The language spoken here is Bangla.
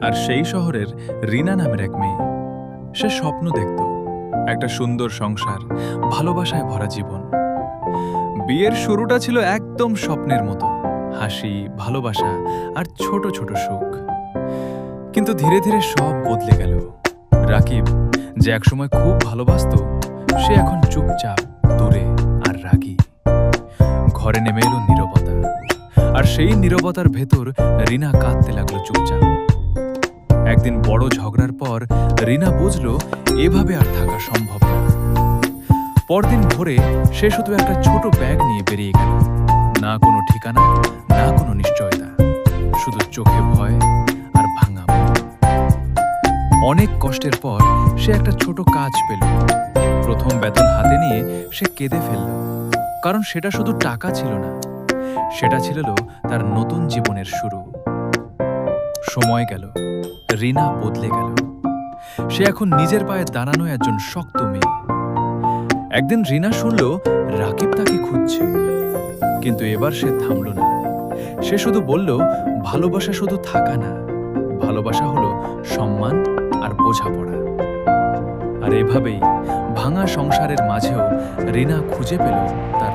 আর সেই শহরের রিনা নামের এক মেয়ে। সে স্বপ্ন দেখত একটা সুন্দর সংসার, ভালোবাসায় ভরা জীবন। বিয়ের শুরুটা ছিল একদম স্বপ্নের মতো, হাসি, ভালোবাসা আর ছোট ছোট সুখ। কিন্তু ধীরে ধীরে সব বদলে গেল। রাকিব, যে একসময় খুব ভালোবাসতো, সে এখন চুপচাপ, দূরে আর রাগী। ঘরে নেমে এলো নীরবতা, আর সেই নীরবতার ভেতর রিনা কাঁদতে লাগলো চুপচাপ। একদিন বড় ঝগড়ার পর রিনা বুঝল এভাবে আর থাকা সম্ভব না। পরদিন ভোরে সে শুধু একটা ছোট ব্যাগ নিয়ে বেরিয়ে গেল। না কোনো ঠিকানা, না কোনো নিশ্চয়তা, শুধু চোখে ভয় আর ভাঙা মন। অনেক কষ্টের পর সে একটা ছোট কাজ পেল। প্রথম বেতন হাতে নিয়ে সে কেঁদে ফেলল, কারণ সেটা শুধু টাকা ছিল না, সেটা ছিল তার নতুন জীবনের শুরু। সময় গেল, রিনা বদলে গেল। সে এখন নিজের পায়ে দাঁড়ানো একজন শক্ত মেয়ে। একদিন রিনা শুনল রাকিব তাকে খুঁজছে, কিন্তু এবার সে থামল না। সে শুধু বলল, ভালোবাসা শুধু থাকা না, ভালোবাসা হলো সম্মান আর বোঝাপড়া। আর এভাবেই ভাঙা সংসারের মাঝেও রিনা খুঁজে পেল তার